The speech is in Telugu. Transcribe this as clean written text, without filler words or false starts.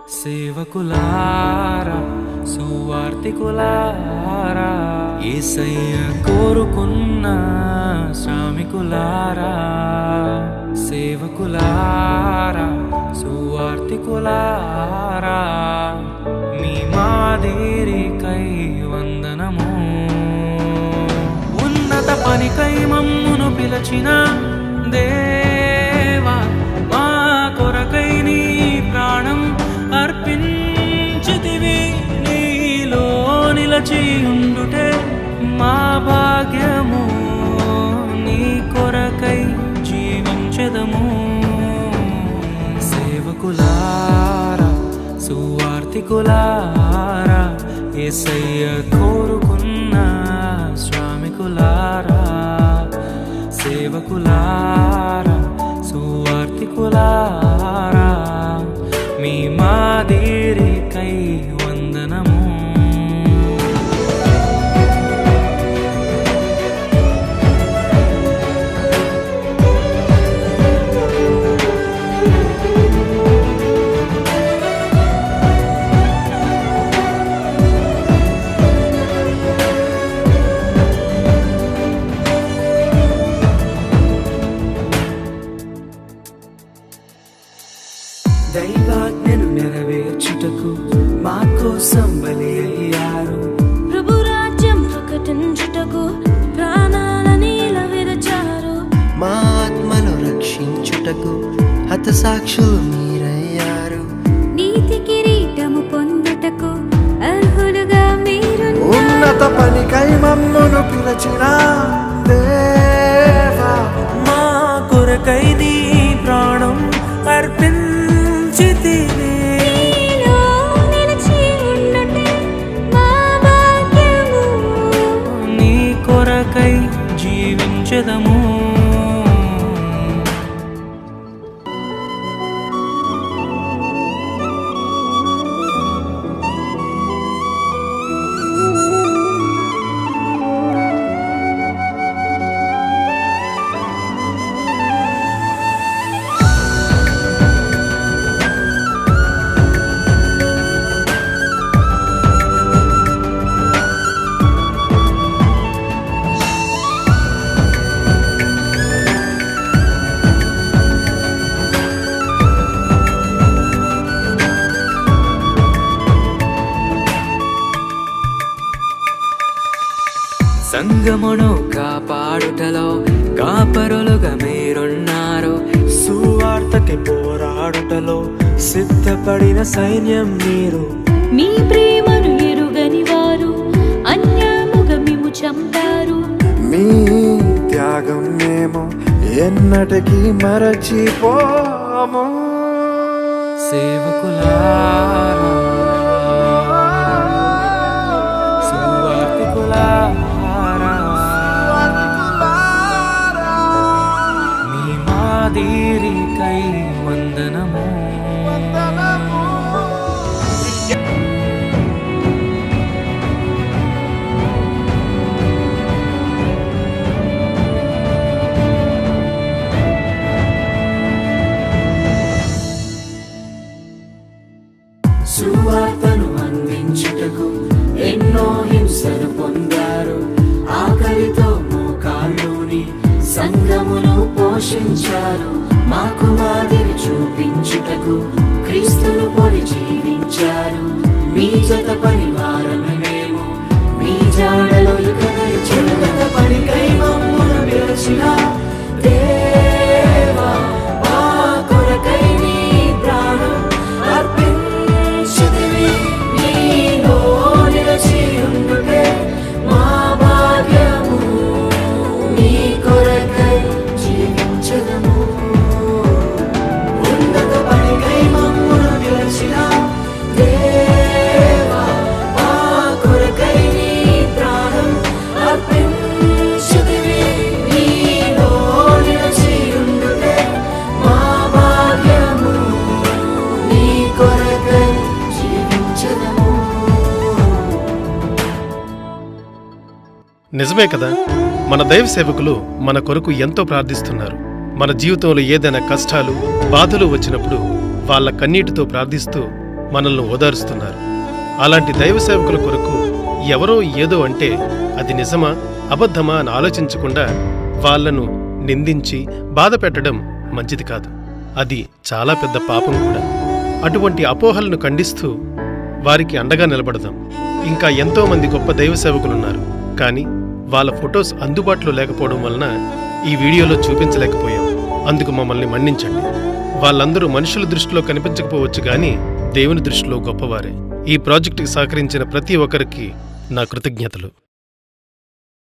సేవకులారా సువార్తికులారా యేసయ్య కోరుకున్న శ్రామికులారా సేవకులారా సువార్తికులారా మీ మాదిరికై వందనము ఉన్నత పనికై మమ్మును పిలచిన దేవా మా కొరకై నీ ప్రాణం అర్పించితివి నీలో నిలచి ఉండుటే మా భాగ్యము నీ కొరకై జీవించెదము సేవకులారా సువార్తికులారా యేసయ్య కోరుకున్న శ్రామికులారా సేవకులారా సువార్తికులారా మీ మాదిరికై వందనము దైవాజ్ఞను నెరవేర్చుటకు మా కోసం బలి అయ్యారు ప్రభు రాజ్యం ప్రకటించుటకు ప్రాణాలని విరచారు మా ఆత్మను రక్షించుటకు హతసాక్షులు మీరయ్యారు నీతి కిరీటము పొందుటకు అర్హులుగా మీరు ఉన్నత పనికై మమ్మును పిలచిన దేవా మా కొరకై నీ ప్రాణం అర్పించితివి నీ కొరకై జీవించెదము సంగమును కాపాడుటలో కాపరులుగా మీరున్నారు సువార్తకి పోరాడుటలో సిద్ధపడిన సైన్యం మీరు మీ ప్రేమను ఎరుగని వారు అన్యాయముగా మేము చంపారు మీ త్యాగం మేము ఎన్నటికీ మరచిపోము సేవకులారా సువార్తికులారా మీ మాదిరికై వందనము సువార్తను అందించుటకు ఎన్నో హింసలు పొందారు ఆకలితో మోకాళ్ళుని సంఘమును పోషించారు మాకు మాదిరి చూపించుటకు క్రీస్తును పొడి జీవించారు మీ జత పరివారమే మేము మీ జాడలో ఇక నడిచినంత పనికై మమ్మును పిలిచిన దేవా మా కొరకై నీ ప్రాణం అర్పించితివి నీలో నిలచి ఉండుటే మా భాగ్యము నీ కొరకై జీవించెదము ఉన్నత పనికై మమ్మును పిలిచిన దేవా మా కొరకై నీ ప్రాణం అర్పించితివి నీలో నిలచి ఉండుటే మా భాగ్యము నీ కొరకై జీవించెదము. నిజమే కదా, మన దైవ సేవకులు మన కొరకు ఎంతో ప్రార్థిస్తున్నారు. మన జీవితంలో ఏదైనా కష్టాలు బాధలు వచ్చినప్పుడు వాళ్ళ కన్నీటితో ప్రార్థిస్తూ మనల్ని ఓదారుస్తున్నారు. అలాంటి దైవ సేవకుల కొరకు ఎవరో ఏదో అంటే అది నిజమా అబద్ధమా అని ఆలోచించకుండా వాళ్లను నిందించి బాధ పెట్టడం మంచిది కాదు. అది చాలా పెద్ద పాపం కూడా. అటువంటి అపోహలను ఖండిస్తూ వారికి అండగా నిలబడదాం. ఇంకా ఎంతో మంది గొప్ప దైవ సేవకులున్నారు, కానీ వాళ్ళ ఫొటోస్ అందుబాటులో లేకపోవడం వలన ఈ వీడియోలో చూపించలేకపోయాం. అందుకు మమ్మల్ని మన్నించండి. వాళ్ళందరూ మనుషుల దృష్టిలో కనిపించకపోవచ్చు గాని దేవుని దృష్టిలో గొప్పవారే. ఈ ప్రాజెక్టుకి సహకరించిన ప్రతి ఒక్కరికి నా కృతజ్ఞతలు.